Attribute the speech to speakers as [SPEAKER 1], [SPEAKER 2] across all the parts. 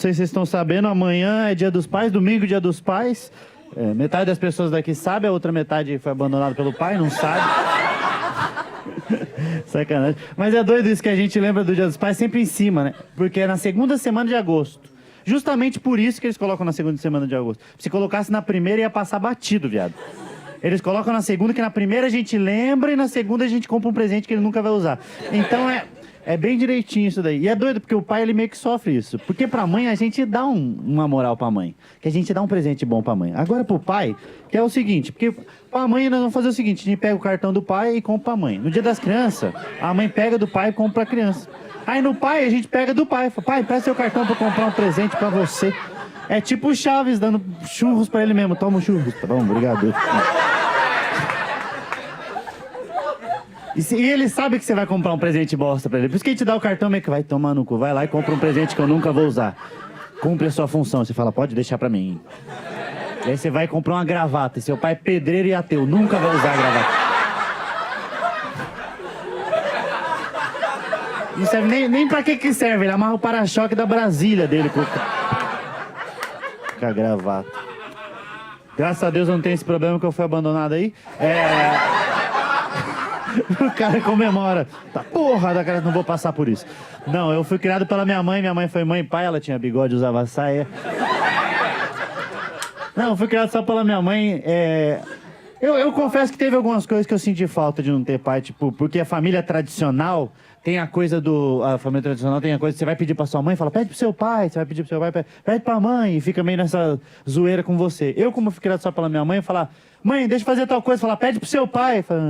[SPEAKER 1] sei se vocês estão sabendo, amanhã é Dia dos Pais, domingo Dia dos Pais. Metade das pessoas daqui sabe, a outra metade foi abandonada pelo pai, não sabe. Sacanagem. Mas é doido isso que a gente lembra do Dia dos Pais sempre em cima, né? Porque é na segunda semana de agosto. Justamente por isso que eles colocam na segunda semana de agosto. Se colocasse na primeira, ia passar batido, viado. Eles colocam na segunda, que na primeira a gente lembra e na segunda a gente compra um presente que ele nunca vai usar. Então é bem direitinho isso daí. E é doido, porque o pai, ele meio que sofre isso. Porque pra mãe, a gente dá uma moral pra mãe. Que a gente dá um presente bom pra mãe. Agora pro pai, que é o seguinte, porque pra mãe nós vamos fazer o seguinte, a gente pega o cartão do pai e compra pra mãe. No Dia das Crianças, a mãe pega do pai e compra pra criança. Aí no pai, a gente pega do pai. Fala, pai, presta seu cartão pra comprar um presente pra você. É tipo o Chaves dando churros pra ele mesmo. Toma um churros. Tá bom, obrigado. E ele sabe que você vai comprar um presente bosta pra ele. Por isso que a gente dá o cartão meio que vai tomar no cu. Vai lá e compra um presente que eu nunca vou usar. Cumpre a sua função. Você fala, pode deixar pra mim. E aí você vai comprar uma gravata. E seu pai é pedreiro e ateu. Nunca vai usar a gravata. Não serve nem pra que serve. Ele amarra o para-choque da Brasília dele com a gravata. Graças a Deus eu não tenho esse problema que eu fui abandonado aí. O cara comemora. Tá, porra, da cara, não vou passar por isso. Não, eu fui criado pela minha mãe foi mãe e pai, ela tinha bigode, usava saia. Não, eu fui criado só pela minha mãe. Eu confesso que teve algumas coisas que eu senti falta de não ter pai, tipo, porque a família tradicional tem a coisa a família tradicional tem a coisa que você vai pedir pra sua mãe, fala, pede pro seu pai, você vai pedir pro seu pai, pede pra mãe, e fica meio nessa zoeira com você. Eu, como fui criado só pela minha mãe, eu falar, mãe, deixa eu fazer tal coisa, falar, pede pro seu pai. Fala,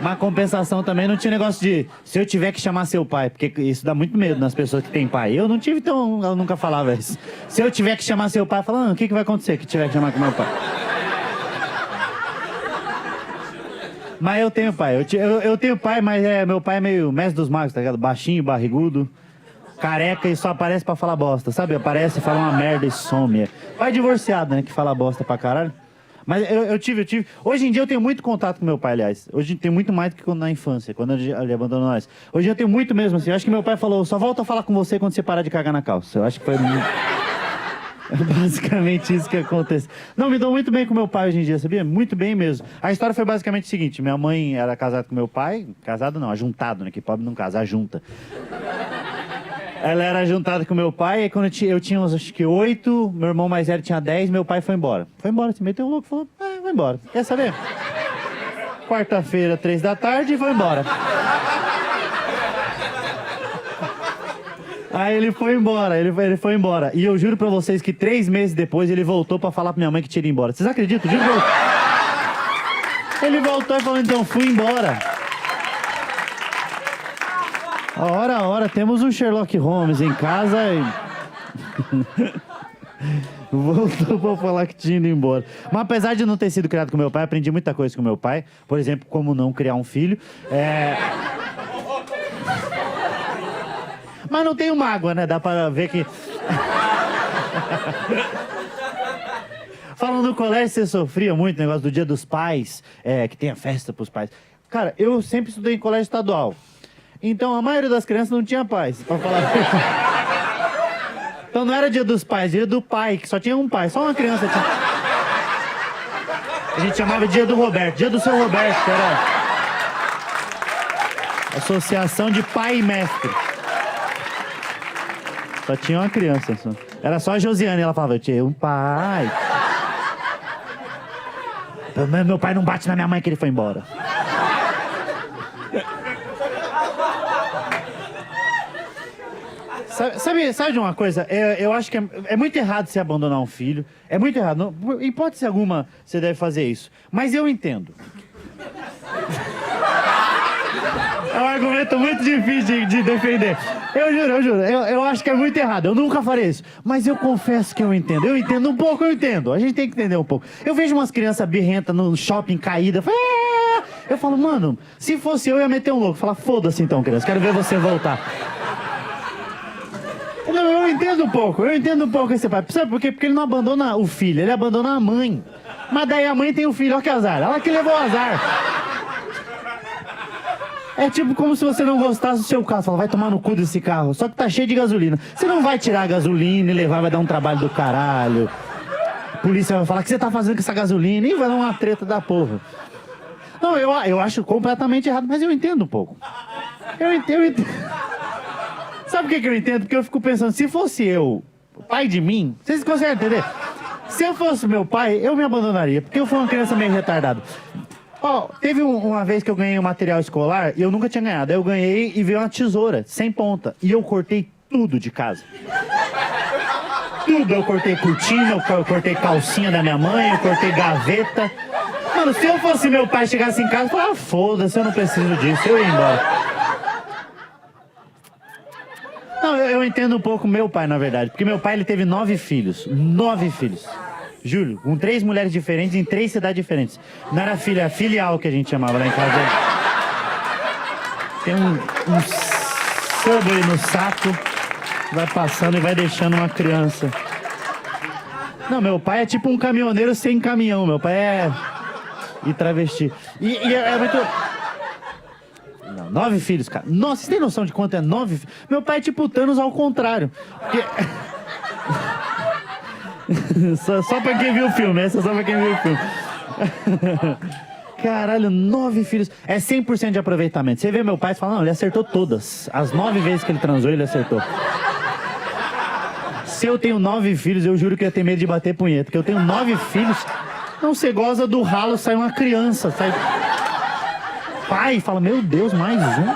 [SPEAKER 1] Uma compensação também, não tinha negócio de se eu tiver que chamar seu pai, porque isso dá muito medo nas pessoas que têm pai. Eu não tive, então eu nunca falava isso. Se eu tiver que chamar seu pai, falando, o que vai acontecer que tiver que chamar com meu pai? Mas eu tenho pai, eu tenho pai, mas meu pai é meio mestre dos magos, tá ligado? Baixinho, barrigudo, careca e só aparece pra falar bosta, sabe? Aparece, fala uma merda e some. Pai divorciado, né, que fala bosta pra caralho. Mas eu tive. Hoje em dia eu tenho muito contato com meu pai, aliás. Hoje tem muito mais do que na infância, quando ele abandonou nós. Hoje eu tenho muito mesmo, assim. Eu acho que meu pai falou, só volto a falar com você quando você parar de cagar na calça. Eu acho que foi basicamente isso que acontece. Não, me dou muito bem com meu pai hoje em dia, sabia? Muito bem mesmo. A história foi basicamente o seguinte, minha mãe era casada com meu pai, casado não, ajuntado, né? Que pobre não casa, ajunta. Ela era juntada com meu pai, e quando eu tinha uns, acho que 8, meu irmão mais velho tinha 10, meu pai foi embora. Foi embora, se meteu um louco, falou, vai embora. Quer saber? Quarta-feira, 3 da tarde, e foi embora. Aí ele foi embora, ele foi embora. E eu juro pra vocês que 3 meses depois ele voltou pra falar pra minha mãe que tinha ido embora. Vocês acreditam? Juro pra vocês. Ele voltou e falou, então, fui embora. Ora, temos um Sherlock Holmes em casa e... Voltou pra falar que tinha ido embora. Mas apesar de não ter sido criado com meu pai, aprendi muita coisa com meu pai. Por exemplo, como não criar um filho. Mas não tenho mágoa, né? Dá pra ver que... Falando no colégio, você sofria muito, negócio do Dia dos Pais, que tem a festa pros pais. Cara, eu sempre estudei em colégio estadual. Então, a maioria das crianças não tinha pais, pra falar. Então não era Dia dos Pais, Dia do Pai, que só tinha um pai, só uma criança tinha. A gente chamava de Dia do Roberto, Dia do seu Roberto, que era associação de pai e mestre. Só tinha uma criança. Só. Era só a Josiane, ela falava, eu tinha um pai. Meu pai não bate na minha mãe que ele foi embora. Sabe de uma coisa? Eu acho que é muito errado você abandonar um filho. É muito errado. Não, em hipótese alguma, você deve fazer isso. Mas eu entendo. É um argumento muito difícil de defender. Eu juro. Eu acho que é muito errado. Eu nunca farei isso. Mas eu confesso que eu entendo. Eu entendo um pouco, eu entendo. A gente tem que entender um pouco. Eu vejo umas crianças birrentas no shopping caída. Eu falo, mano, se fosse eu ia meter um louco. Falar, foda-se então, criança. Quero ver você voltar. Não, eu entendo um pouco esse pai. Sabe por quê? Porque ele não abandona o filho, ele abandona a mãe. Mas daí a mãe tem o filho, olha que azar. Ela que levou o azar. É tipo como se você não gostasse do seu carro. Fala, vai tomar no cu desse carro. Só que tá cheio de gasolina. Você não vai tirar a gasolina e levar, vai dar um trabalho do caralho. A polícia vai falar, o que você tá fazendo com essa gasolina? E vai dar uma treta da porra. Não, eu acho completamente errado, mas eu entendo um pouco. Eu entendo. Sabe por que eu entendo? Porque eu fico pensando, se fosse eu, pai de mim, vocês conseguem entender? Se eu fosse meu pai, eu me abandonaria, porque eu fui uma criança meio retardada. Ó, teve uma vez que eu ganhei um material escolar e eu nunca tinha ganhado. Aí eu ganhei e veio uma tesoura, sem ponta. E eu cortei tudo de casa. Tudo. Eu cortei cortina, eu cortei calcinha da minha mãe, eu cortei gaveta. Mano, se eu fosse meu pai chegasse em casa, eu falava, foda-se, eu não preciso disso, eu ia embora. Não, eu entendo um pouco meu pai, na verdade. Porque meu pai, ele teve 9 filhos. 9 filhos. Juro, com 3 mulheres diferentes em 3 cidades diferentes. Não era filha, filial que a gente chamava lá em casa. Tem um Subway no saco, vai passando e vai deixando uma criança. Não, meu pai é tipo um caminhoneiro sem caminhão. Meu pai é... E travesti. E é muito... Não, 9 filhos, cara. Nossa, vocês têm noção de quanto é 9 filhos? Meu pai é tipo Thanos ao contrário. Porque... só pra quem viu o filme, essa é só pra quem viu o filme. Caralho, 9 filhos. É 100% de aproveitamento. Você vê meu pai e fala, não, ele acertou todas. As 9 vezes que ele transou, ele acertou. Se eu tenho 9 filhos, eu juro que eu ia ter medo de bater punheta. Porque eu tenho 9 filhos. Não, você goza do ralo, sai uma criança, sai... Pai, fala, meu Deus, mais um?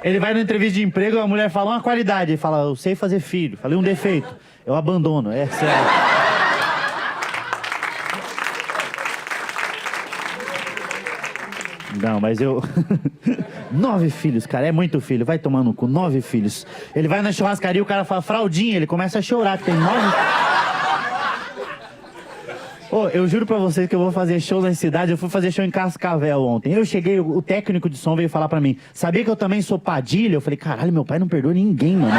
[SPEAKER 1] Ele vai na entrevista de emprego, a mulher fala uma qualidade. Ele fala, eu sei fazer filho. Falei um defeito. Eu abandono. É sério. Não, mas eu... 9 filhos, cara, é muito filho. Vai tomar no cu, 9 filhos. Ele vai na churrascaria, o cara fala, fraldinha. Ele começa a chorar, que tem 9... Ô, eu juro pra vocês que eu vou fazer show na cidade. Eu fui fazer show em Cascavel ontem. Eu cheguei, o técnico de som veio falar pra mim, sabia que eu também sou Padilha? Eu falei, caralho, meu pai não perdoa ninguém, mano.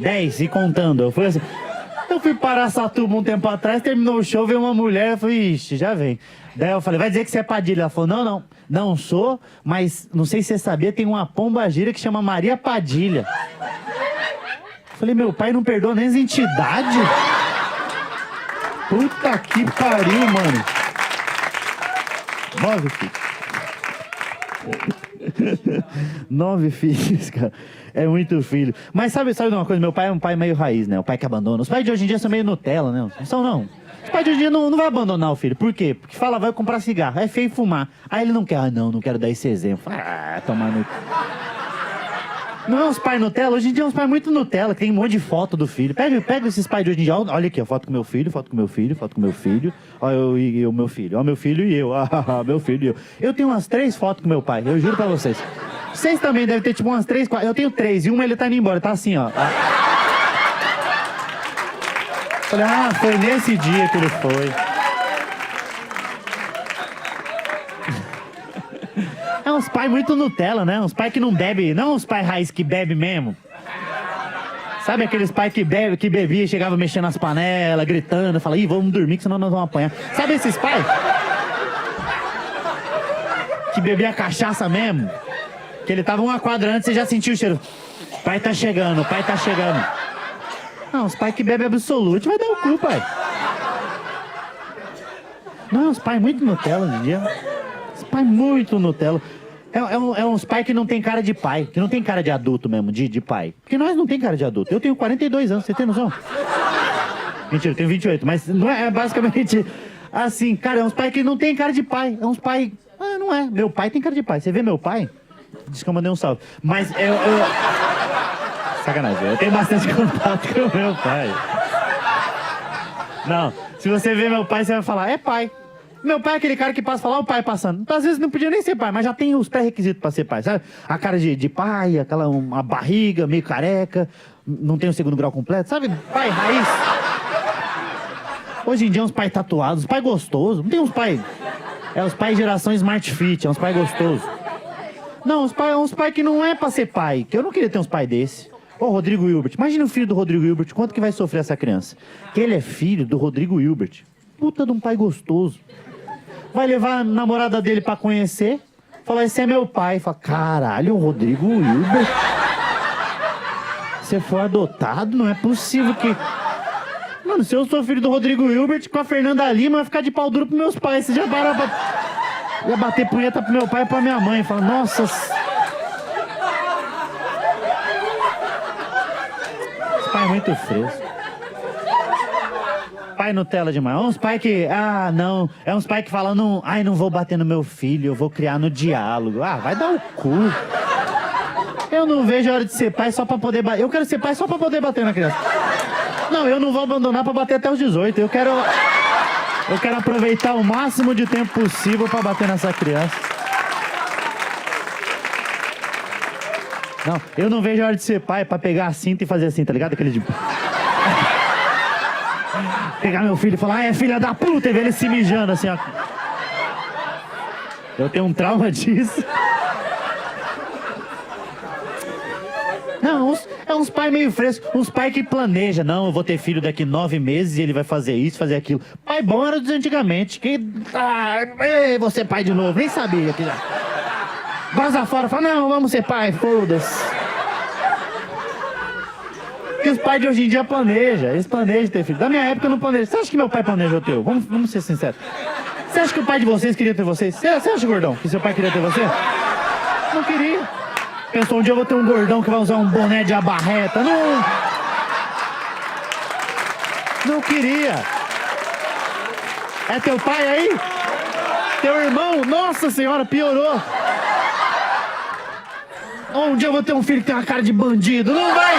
[SPEAKER 1] 10 e contando. Eu fui assim... Eu fui para Araçatuba um tempo atrás, terminou o show, veio uma mulher, eu falei, ixi, já vem. Daí eu falei, vai dizer que você é Padilha? Ela falou, não sou, mas não sei se você sabia, tem uma pombagira que chama Maria Padilha. Eu falei, meu pai não perdoa nem as entidades? Puta que pariu, mano. 9 filhos. 9 filhos, cara. É muito filho. Mas sabe uma coisa? Meu pai é um pai meio raiz, né? O pai que abandona. Os pais de hoje em dia são meio Nutella, né? Não são, não. Os pais de hoje em dia não vai abandonar o filho. Por quê? Porque fala, vai comprar cigarro. É feio fumar. Aí ele não quer. Ah, não quero dar esse exemplo. Ah, tomar no... Não é uns pais Nutella? Hoje em dia é uns pais muito Nutella, que tem um monte de foto do filho. Pega esses pais de hoje em dia, olha aqui, ó, foto com meu filho, foto com meu filho, foto com meu filho. Ó, eu meu filho, ó, meu filho e eu, meu filho e eu. Eu tenho umas 3 fotos com meu pai, eu juro pra vocês. Vocês também devem ter tipo umas 3, 4. Eu tenho 3 e uma ele tá indo embora, tá assim, ó. Falei, foi nesse dia que ele foi. É uns pais muito Nutella, né? Uns pais que não bebem, não uns pais raiz que bebem mesmo. Sabe aqueles pais que bebia e chegava mexendo nas panelas, gritando, fala, ih, vamos dormir que senão nós vamos apanhar. Sabe esses pais? Que bebia cachaça mesmo? Que ele tava uma quadra antes, você já sentiu o cheiro. O pai tá chegando, o pai tá chegando. Não, os pais que bebem absolute vai dar o cu, pai. Não, os pais muito Nutella hoje em dia. Os pais muito Nutella. É uns pais que não tem cara de pai, que não tem cara de adulto mesmo, de pai. Porque nós não tem cara de adulto. Eu tenho 42 anos, você tem noção? Mentira, eu tenho 28, mas não é basicamente assim, cara, é uns pais que não tem cara de pai. É uns pais... não é. Meu pai tem cara de pai. Você vê meu pai? Diz que eu mandei um salve. Mas eu... Sacanagem, eu tenho bastante contato com meu pai. Não, se você ver meu pai, você vai falar, é pai. Meu pai é aquele cara que passa, fala, o pai passando. Às vezes não podia nem ser pai, mas já tem os pré-requisitos pra ser pai, sabe? A cara de pai, uma barriga meio careca, não tem o 2º grau completo, sabe? Pai raiz. Hoje em dia é uns pais tatuados, pai gostoso. Não tem uns pais... É os pais geração Smart Fit, é uns pais gostosos. Não, uns pais que não é pra ser pai, que eu não queria ter uns pais desse. Ô, Rodrigo Hilbert, imagina o filho do Rodrigo Hilbert, quanto que vai sofrer essa criança? Que ele é filho do Rodrigo Hilbert. Puta de um pai gostoso. vai levar a namorada dele pra conhecer. Fala, esse é meu pai. Fala, caralho, o Rodrigo Hilbert. Você foi adotado? Não é possível que... Mano, se eu sou filho do Rodrigo Hilbert, com a Fernanda Lima, vai ficar de pau duro pros meus pais. Você já parou pra... Ia bater punheta pro meu pai e pra minha mãe. Fala, nossa... Esse pai é muito fresco. Pai Nutella demais. Uns pais que... Ah, não. É uns pais que falam, não, ai, não vou bater no meu filho, eu vou criar no diálogo. Ah, vai dar o cu. Eu não vejo a hora de ser pai só pra poder bater. Eu quero ser pai só pra poder bater na criança. Não, eu não vou abandonar pra bater até os 18. Eu quero aproveitar o máximo de tempo possível pra bater nessa criança. Não, eu não vejo a hora de ser pai pra pegar a cinta e fazer assim, tá ligado? Aquele de... Pegar meu filho e falar, é filha da puta, e ver ele se mijando assim, ó. Eu tenho um trauma disso. Não, é uns pais meio frescos, uns pais que planejam. Não, eu vou ter filho daqui 9 meses e ele vai fazer isso, fazer aquilo. Pai bom era dos antigamente. Que... você é pai de novo, nem sabia. Que... Goza fora, fala, não, vamos ser pai, foda-se. Porque os pais de hoje em dia planejam, eles planejam ter filho. Da minha época eu não planejo. Você acha que meu pai planejou o teu? Vamos ser sinceros. Você acha que o pai de vocês queria ter vocês? Você acha, gordão, que seu pai queria ter você? Não queria. Pensou, um dia eu vou ter um gordão que vai usar um boné de abarreta. Não. Não queria. É teu pai aí? Teu irmão? Nossa senhora, piorou. Um dia eu vou ter um filho que tem uma cara de bandido. Não vai.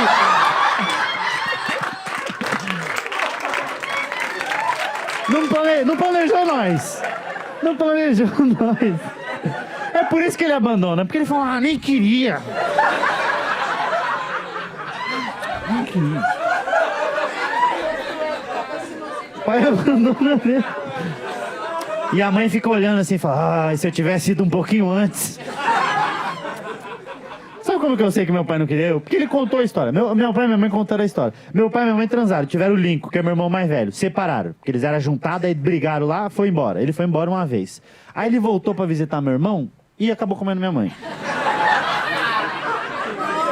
[SPEAKER 1] Não planejou nós. Não planejou nós. É por isso que ele abandona. Porque ele fala, ah, nem queria. Nem queria. O pai abandona mesmo. E a mãe fica olhando assim e fala, ah, se eu tivesse ido um pouquinho antes. Sabe como que eu sei que meu pai não queria eu? Porque ele contou a história. Meu pai e minha mãe contaram a história. Meu pai e minha mãe transaram, tiveram o Lincoln, que é meu irmão mais velho. Separaram, porque eles eram juntados, aí brigaram lá, foi embora. Ele foi embora uma vez. Aí ele voltou pra visitar meu irmão e acabou comendo minha mãe.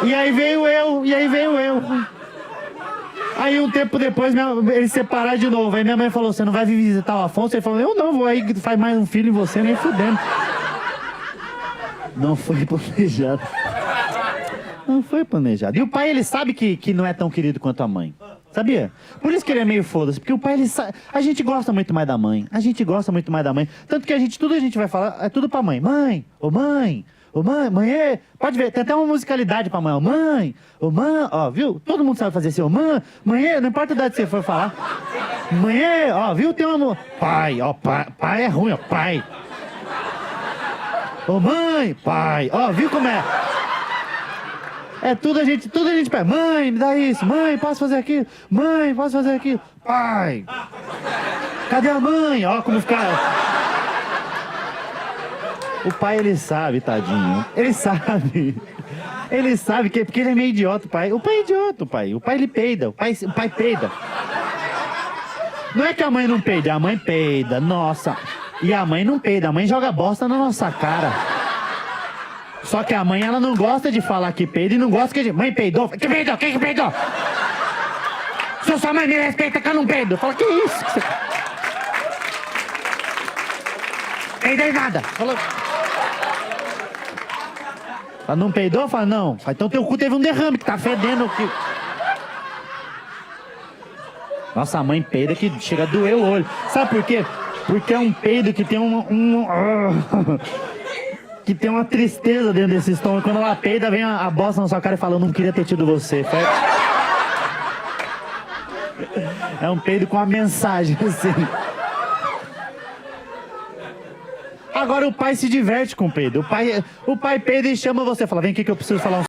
[SPEAKER 1] E aí veio eu. Aí um tempo depois eles separaram de novo. Aí minha mãe falou, você não vai vir visitar o Afonso? Ele falou, eu não, vou aí, faz mais um filho em você, nem fudendo. Não foi planejado. Não foi planejado. E o pai, ele sabe que não é tão querido quanto a mãe. Sabia? Por isso que ele é meio foda-se. Porque o pai, ele sabe... A gente gosta muito mais da mãe. A gente gosta muito mais da mãe. Tanto que tudo a gente vai falar, é tudo pra mãe. Mãe, ô mãe, ô mãe, mãe, pode ver, tem até uma musicalidade pra mãe. Ô mãe, ó, viu? Todo mundo sabe fazer assim, ô mãe, não importa a idade que você for falar. Mãe, ó, viu? Tem uma... Pai, ó, pai é ruim, ó, pai. Ô mãe, pai, ó, viu como é? É tudo a gente pede. Mãe, me dá isso. Mãe, posso fazer aquilo? Mãe, posso fazer aquilo? Pai. Cadê a mãe? Ó como fica... O pai, ele sabe, tadinho. Ele sabe. Ele sabe que porque ele é meio idiota, o pai. O pai é idiota, o pai. O pai, ele peida. O pai peida. Não é que a mãe não peida, a mãe peida. Nossa. E a mãe não peida, a mãe joga bosta na nossa cara. Só que a mãe, ela não gosta de falar que peida e não gosta que... Mãe peidou? Que peidou? Quem que peidou? Se sua mãe me respeita que eu não peido. Fala, que isso? Peidei nada. Fala, não peidou? Fala, não. Então teu cu teve um derrame que tá fedendo aqui. Nossa, a mãe peida que chega a doer o olho. Sabe por quê? Porque é um peido que tem que tem uma tristeza dentro desse estômago. Quando ela peida, vem a bosta na sua cara e fala, eu não queria ter tido você. É um peido com uma mensagem, assim. Agora o pai se diverte com o peido. O pai peida e chama você. Fala, vem aqui que eu preciso falar um